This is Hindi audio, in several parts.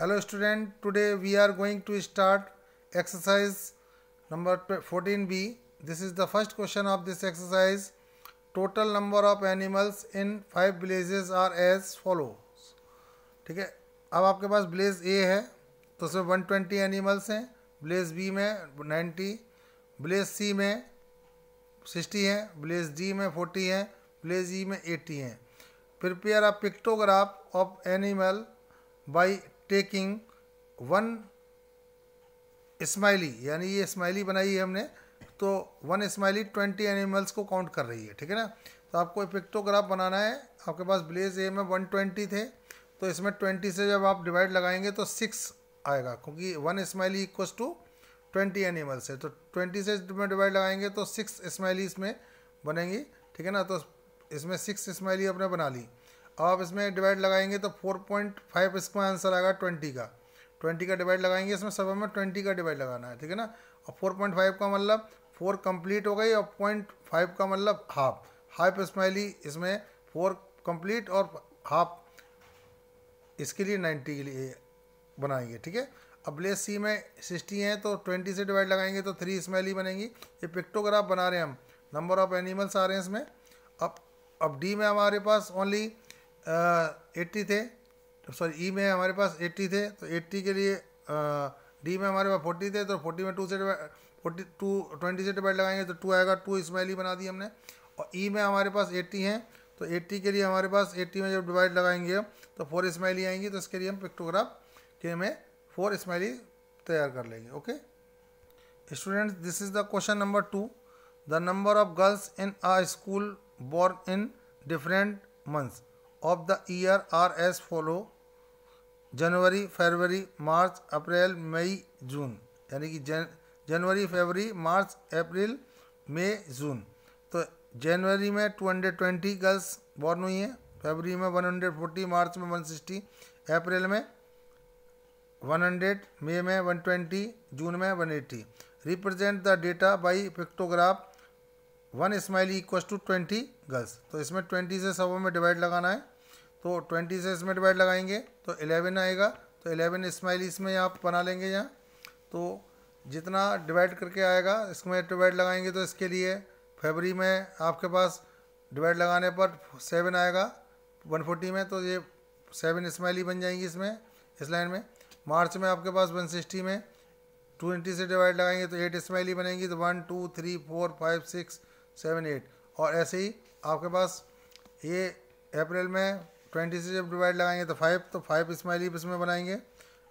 Hello student, today we are going to start exercise number 14b. This is the first question of this exercise. Total number of animals in 5 villages are as follows. ठीक है, अब आपके पास विलेज ए है तो उसमें 120 एनिमल्स हैं, विलेज बी में 90, विलेज सी में 60 हैं, विलेज डी में 40 हैं, विलेज ई में 80 हैं. Prepare a pictograph of animal by taking one smiley, यानी ये स्माइली बनाई है हमने, तो वन स्माइली 20 एनिमल्स को काउंट कर रही है. ठीक है ना. तो आपको एक पिक्टोग्राफ बनाना है. आपके पास विलेज ए में 120 थे, तो इसमें 20 से जब आप डिवाइड लगाएंगे तो 6 आएगा, क्योंकि one smiley equals to 20 animals है. तो 20 से में डिवाइड लगाएंगे तो 6 स्माइली इसमें बनेंगी. ठीक है ना. तो इसमें 6 स्माइली आपने बना ली. अब आप इसमें डिवाइड लगाएंगे तो 4.5 इसका आंसर आएगा 20 का. 20 का डिवाइड लगाएंगे, इसमें सब में 20 का डिवाइड लगाना है. ठीक है ना. और 4.5 का मतलब 4 कंप्लीट हो गई, और 0.5 का मतलब हाफ स्माइली इसमें 4 कंप्लीट और हाफ इसके लिए 90 के लिए बनाएंगे. ठीक है. अब विलेज सी में 60 हैं तो 20 से डिवाइड लगाएंगे तो 3 स्माइली बनेंगी. ये पिक्टोग्राफ बना रहे हैं हम, नंबर ऑफ एनिमल्स आ रहे हैं इसमें. अब डी में हमारे पास ओनली 80 थे, सॉरी ई में हमारे पास 80 थे, तो 80 के लिए डी में हमारे पास 40 थे, तो 40 में 2 से 20 से डिवाइड लगाएंगे तो 2 आएगा. 2 स्माइली बना दी हमने. और ई में हमारे पास 80 हैं, तो 80 के लिए हमारे पास 80 में जब डिवाइड लगाएंगे तो 4 स्माइली आएंगी. तो इसके लिए हम पिक्टोग्राफ के में 4 स्माइली तैयार कर लेंगे. Okay students, this is the question number 2. The number of girls in a school born in different months of the year are as follow: January, February, March, April, May, June. यानी कि जनवरी, फरवरी, मार्च, अप्रैल, मई, जून. तो जनवरी में 220 गर्ल्स बॉर्न हुई हैं, फरवरी में 140, मार्च में 160, अप्रैल में 100, मई में 120, जून में 180. Represent the data by pictograph. 1 smiley equals to 20 girls. तो इसमें 20 से सबों में डिवाइड लगाना है, तो 20 से इसमें डिवाइड लगाएंगे तो 11 आएगा. तो 11 स्माइली इसमें आप बना लेंगे यहाँ. तो जितना डिवाइड करके आएगा इसमें डिवाइड लगाएंगे, तो इसके लिए फरवरी में आपके पास डिवाइड लगाने पर 7 आएगा 140 में, तो ये 7 स्माइली बन जाएंगी इसमें, इस लाइन में. मार्च में आपके पास 160 में 20 से डिवाइड लगाएंगे तो 8 स्माइली बनेंगी. तो 1 2 3 4 5 6 7 8. और ऐसे ही आपके पास ये अप्रैल में 20 से जब डिवाइड लगाएंगे तो 5, तो 5 स्माइली इसमें बनाएंगे.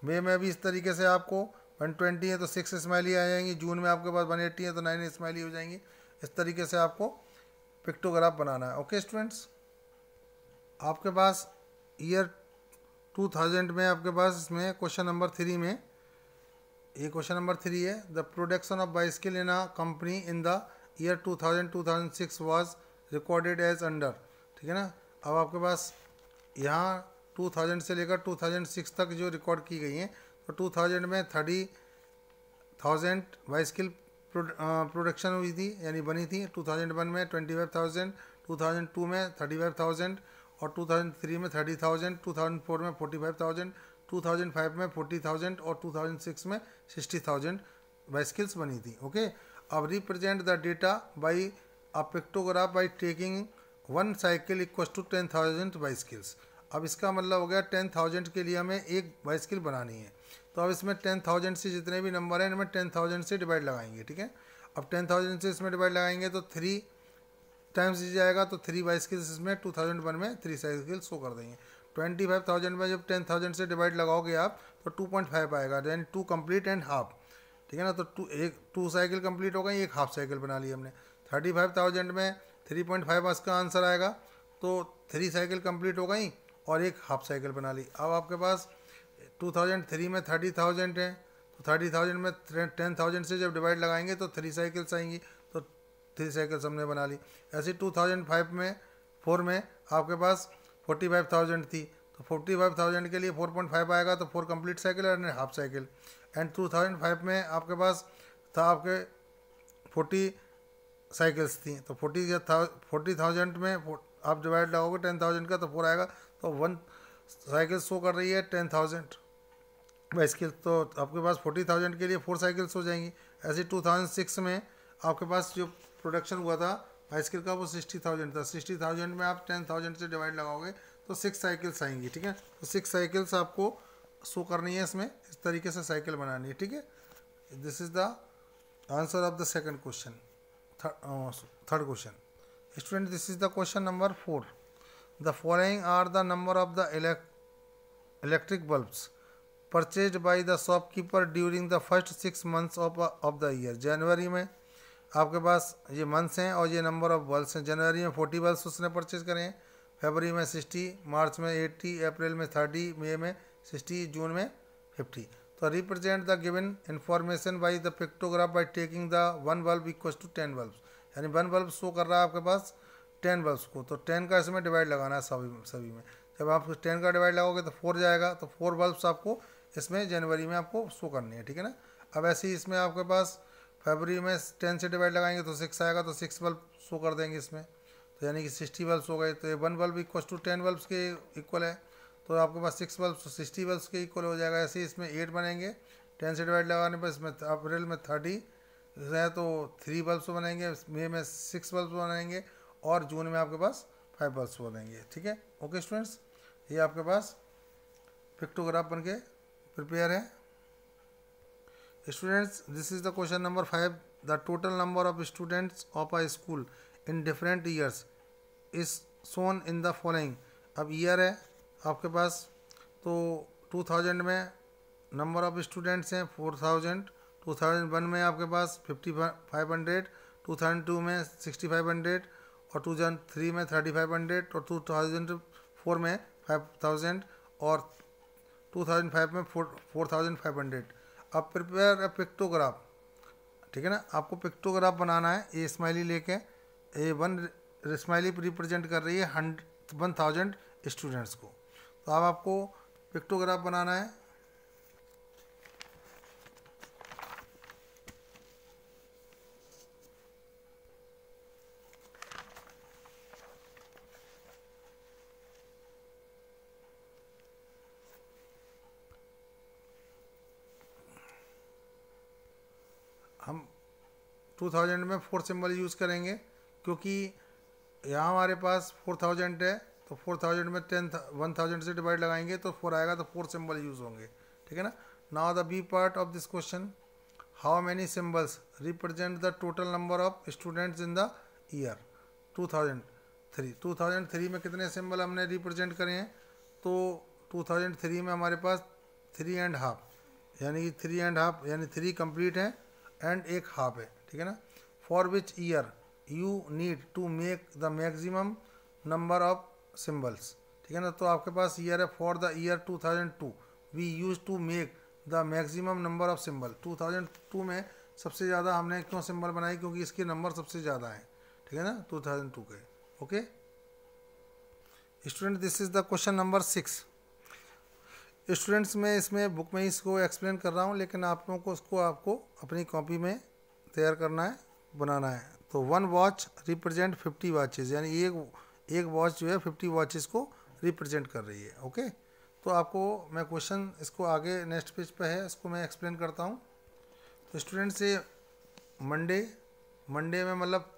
मई में भी इस तरीके से आपको 120 है तो 6 स्माइली आ जाएंगी. जून में आपके पास 180 है तो 9 स्माइली हो जाएंगी. इस तरीके से आपको पिक्टोग्राफ बनाना है. ओके स्टूडेंट्स, आपके पास ईयर 2000 में आपके पास इसमें क्वेश्चन नंबर 3 में, ये क्वेश्चन नंबर 3 है. The production of bicycle in a company in the year 2000-2006 was recorded as under. ठीक है ना. अब आपके पास यहाँ 2000 से लेकर 2006 तक जो रिकॉर्ड की गई हैं, तो 2000 में 30,000 बाइसिकल प्रोडक्शन हुई थी, यानी बनी थी. 2001 में 25,000, 2002 में 35,000, और 2003 में 30,000, 2004 में 45,000, 2005 में 40,000 और 2006 में 60,000 बाइसिकल्स बनी थी. ओके. अब represent the data by a pictograph by taking 1 cycle equal to 10,000 bicycles. अब इसका मतलब हो गया 10,000 के लिए हमें एक बाइसिकल बनानी है. तो अब इसमें 10,000 से जितने भी नंबर हैं इनमें 10,000 से डिवाइड लगाएंगे. ठीक है. अब 10,000 से इसमें डिवाइड लगाएंगे तो 3 टाइम्स दी जाएगा, तो 3 बाइसिकल्स इसमें 2001 में 3 साइकिल शो कर देंगे. 25,000 में जब 10,000 से डिवाइड लगाओगे आप तो 2.5 आएगा, देन 2 कंप्लीट एंड हाफ. ठीक है ना. तो 2 साइकिल कंप्लीट हो गई, एक हाफ साइकिल बना ली हमने. 35,000 में 3.5 इसका आंसर आएगा, तो 3 साइकिल कंप्लीट हो गई और एक हाफ साइकिल बना ली. अब आपके पास 2003 में 30,000 है, तो 30,000 में 10,000 से जब डिवाइड लगाएंगे तो 3 साइकिल्स आएंगी, तो 3 साइकिल्स हमने बना ली. ऐसे 2005 में 4 में आपके पास 45,000 थी, तो 45,000 के लिए 4.5 आएगा, तो 4 कंप्लीट साइकिल और हाफ साइकिल. एंड 2005 में आपके पास था आपके 40 साइकिल्स थी, तो 40,000 में आप डिवाइड लगाओगे 10,000 का तो 4 आएगा. तो 1 साइकिल शो कर रही है 10,000. बाइसिकल, तो आपके पास 40,000 के लिए 4 साइकिल्स हो जाएंगी। ऐसे 2006 में आपके पास जो प्रोडक्शन हुआ था बाइसिकल का वो 60,000 था। 60,000 में आप 10,000 से डिवाइड लगाओगे तो 6 साइकिल्स आएंगी, ठीक है। तो 6 साइकिल्स आपको शो करनी है इसमें, इस तरीके से साइकिल बनानी है, ठीक है। This is the answer of the second question. Third question student, this is the question number 4। The following are the number of the electric bulbs purchase by the shopkeeper during the first 6 months of the year. जनवरी में आपके पास ये मंथ्स हैं और ये नंबर ऑफ बल्ब्स हैं। जनवरी में 40 बल्ब्स उसने परचेज करे हैं, फरवरी में 60, मार्च में 80, अप्रैल में 30, मई में 60, जून में 50। तो represent the given information by the pictograph by taking the 1 bulb equal to 10 bulbs, यानी 1 बल्ब शो कर रहा है आपके पास 10 बल्ब्स को, तो 10 का इसमें डिवाइड लगाना है सभी में। जब आप 10 का डिवाइड लगाओगे तो 4 जाएगा, तो 4 बल्ब्स आपको इसमें जनवरी में आपको शो करनी है, ठीक है ना। अब ऐसे ही इसमें आपके पास फरवरी में 10 से डिवाइड लगाएंगे तो 6 आएगा, तो 6 बल्ब शो कर देंगे इसमें, तो यानी कि 60 बल्ब्स हो गए। तो ये 1 बल्ब इक्वल टू 10 बल्ब्स के इक्वल है, तो आपके पास 6 बल्ब 60 बल्ब्स के इक्वल हो जाएगा। ऐसे ही इसमें 8 बनेंगे, 10 से डिवाइड लगाने पर इसमें अप्रैल में 30 है तो 3 बल्ब्स बनेंगे, मई में 6 बल्ब्स बनेंगे और जून में आपके पास 5 बल्ब्स बनेंगे, ठीक है। ओके स्टूडेंट्स, ये आपके पास पिक्टोग्राफ बन के प्रिपेयर है। Students, this is the question number 5। The total number of students of a school in different years is shown in the following. अब ईयर है आपके पास, तो 2000 में नंबर ऑफ स्टूडेंट्स हैं 4000, 2001 में आपके पास 5500, 2002 में 6500 और 2003 में 3500 और 2004 में 5000 और 2005 में 4500। अब प्रिपेयर अ पिक्टोग्राफ, ठीक है ना, आपको पिक्टोग्राफ बनाना है। ए स्माइली लेके, ए 1 स्माइली रिप्रेजेंट कर रही है 1000 स्टूडेंट्स को, तो अब आपको पिक्टोग्राफ बनाना है। हम 2000 में 4 सिंबल यूज़ करेंगे, क्योंकि यहाँ हमारे पास 4000 है, तो 4000 में 1000 से डिवाइड लगाएंगे तो 4 आएगा, तो 4 सिंबल यूज़ होंगे, ठीक है ना। Now the B part of this question, how many symbols represent the total number of students in the year 2003। 2003 में कितने सिंबल हमने रिप्रेजेंट करे हैं, तो 2003 में हमारे पास 3.5, यानी कि 3.5 यानी 3 कंप्लीट है एंड 1 हाफ है, ठीक है ना। For which year you need to make the maximum number of symbols, ठीक है ना। तो आपके पास ईयर है for the year 2002 we use to make the maximum number of symbol. 2002 में सबसे ज़्यादा हमने क्यों सिंबल बनाई, क्योंकि इसके नंबर सबसे ज़्यादा हैं, ठीक है ना, 2002 के। Okay student, this is the question number 6। Students, मैं इसमें बुक में इसको एक्सप्लेन कर रहा हूँ, लेकिन आप लोगों को उसको आपको अपनी कॉपी में तैयार करना है, बनाना है। तो 1 वॉच रिप्रेजेंट 50 वॉचेज़, यानी एक वॉच जो है 50 वॉचेज़ को रिप्रेजेंट कर रही है। ओके, तो आपको मैं क्वेश्चन इसको आगे नेक्स्ट पेज पे है, इसको मैं एक्सप्लेन करता हूँ। तो स्टूडेंट्स, ये मंडे में मतलब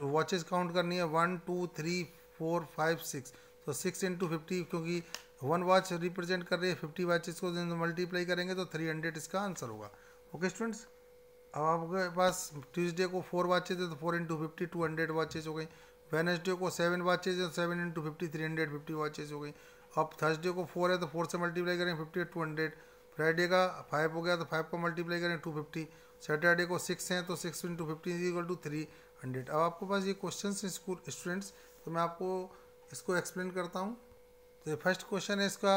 वॉचेज़ काउंट करनी है 1 2 3 4 5 6, तो 6 × 50, क्योंकि 1 वॉच रिप्रेजेंट कर रही है 50 वॉचेस को, मल्टीप्लाई करेंगे तो 300 इसका आंसर होगा। ओके स्टूडेंट्स, अब आपके पास ट्यूसडे को 4 वॉचेज है तो 4 × 50 200 वॉचेज हो गई। वेडनेसडे को 7 वॉचेज है तो 7 × 50 350 वॉचेज हो गई। अब थर्सडे को 4 है तो 4 से मल्टीप्लाई करें 50 200। फ्राइडे का 5 हो गया तो 5 को मल्टीप्लाई करें 250। सैटरडे को 6 हैं तो 6 × 50 = 300। अब आपके पास ये क्वेश्चन है स्टूडेंट्स, तो मैं आपको इसको एक्सप्लेन करता हूँ। तो फर्स्ट क्वेश्चन है इसका,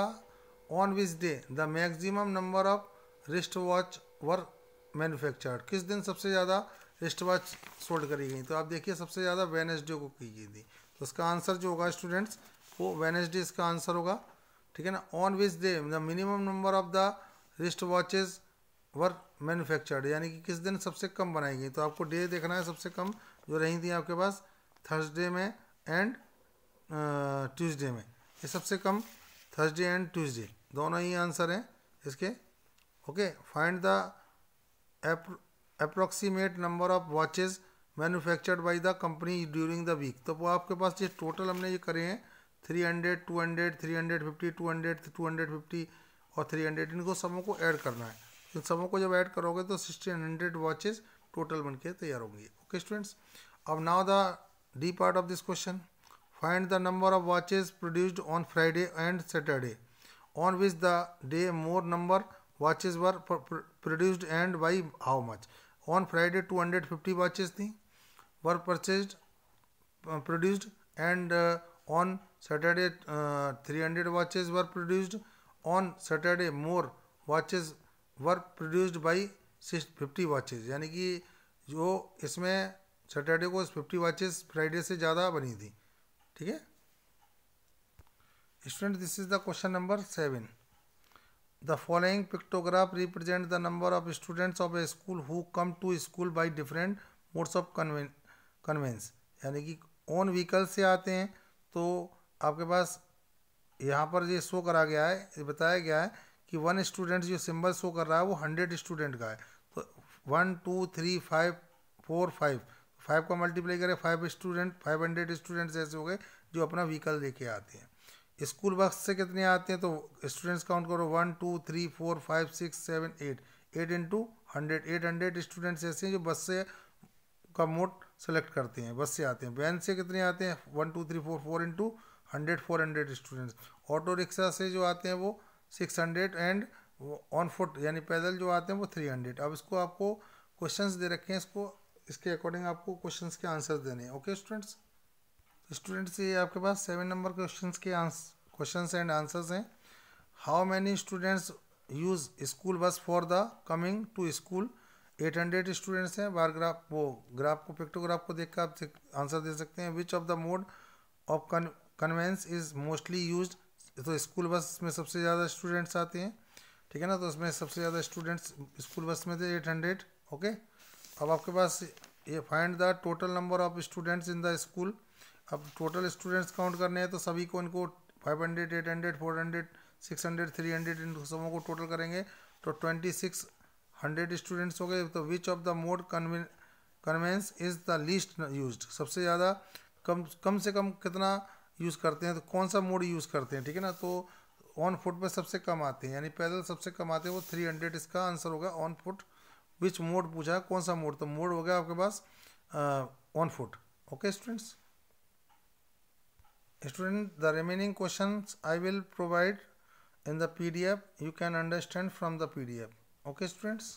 on which day the maximum number of wrist watch were manufactured. किस दिन सबसे ज़्यादा रिस्ट वॉच सोल्ड करी गई, तो आप देखिए सबसे ज़्यादा वेडनेसडे को की गई थी, तो इसका आंसर जो होगा स्टूडेंट्स वो वेडनेसडे इसका आंसर होगा, ठीक है ना। On which day the minimum number of the wrist watches were manufactured, यानी कि किस दिन सबसे कम बनाई गई, तो आपको डे देखना है सबसे कम जो रही थी आपके पास थर्सडे में एंड ट्यूसडे में। ये सबसे कम थर्सडे एंड ट्यूसडे दोनों ही आंसर हैं इसके, okay, find the approximate number of watches manufactured by the company during the week. तो वो आपके पास ये टोटल हमने ये करे हैं 300, 200, 350, 200, 250 और 300, इनको सबों को ऐड करना है। इन सबों को जब ऐड करोगे तो 1600 वॉचेज टोटल बन के तैयार होंगी। ओके स्टूडेंट्स, अब now the D part of this question, find the number of watches produced on Friday and Saturday on which the day more number watches were produced and by how much। on Friday 250 watches थी were purchased produced and on Saturday 300 watches were produced। on Saturday more watches were produced by 50 watches, यानी कि जो इसमें सैटरडे को 50 watches फ्राइडे से ज़्यादा बनी थी। ठीक है student, this is the question number 7। The following pictograph represent the number of students of a school who come to school by different modes of conveyance, यानी कि ओन व्हीकल से आते हैं। तो आपके पास यहाँ पर ये शो करा गया है, ये बताया गया है कि 1 स्टूडेंट जो सिंबल शो कर रहा है वो 100 स्टूडेंट का है। तो 1 2 3 5 4 5 का मल्टीप्लाई करें 5 स्टूडेंट 500 स्टूडेंट्स ऐसे हो गए जो अपना व्हीकल लेके आते हैं। स्कूल बस से कितने आते हैं तो स्टूडेंट्स काउंट करो 1 2 3 4 5 6 7 8 8 इंटू 100 800 स्टूडेंट्स ऐसे हैं जो बस से का मोड सेलेक्ट करते हैं, बस से आते हैं। वैन से कितने आते हैं 1 2 3 4 4 इंटू 100 400 स्टूडेंट्स। ऑटो रिक्शा से जो आते हैं वो 600 एंड ऑन फुट यानी पैदल जो आते हैं वो 300। अब इसको आपको क्वेश्चंस दे रखे हैं, इसको इसके अकॉर्डिंग आपको क्वेश्चंस के आंसर देने हैं। ओके स्टूडेंट्स, स्टूडेंट्स ये आपके पास 7 नंबर क्वेश्चंस के क्वेश्चंस एंड आंसर्स हैं। How many students use school bus for the coming to school. 800 students हैं। बार ग्राफ वो ग्राफ को पिक्टोग्राफ को देख कर आप आंसर दे सकते हैं। Which of the mode of conveyance is mostly use. तो स्कूल बस में सबसे ज़्यादा स्टूडेंट्स आते हैं, ठीक है ना, तो उसमें सबसे ज़्यादा स्टूडेंट्स स्कूल बस में थे 800। ओके, अब आपके पास ये find the total number of students in the school. अब टोटल स्टूडेंट्स काउंट करने हैं तो सभी को इनको 500 800 400 600 300 इन सबों को टोटल करेंगे तो 2600 स्टूडेंट्स हो गए। तो which of the mode conveyance is the least used. सबसे ज़्यादा कम से कम कितना यूज़ करते हैं, तो कौन सा मोड यूज़ करते हैं, ठीक है ना। तो ऑन फुट पे सबसे कम आते हैं, यानी पैदल सबसे कम आते हैं वो 300, इसका आंसर होगा ऑन फुट। विच मोड पूछा है, कौन सा मोड, तो मोड हो गया आपके pass on foot. Okay students, the remaining questions I will provide in the PDF. You can understand from the PDF. Okay students.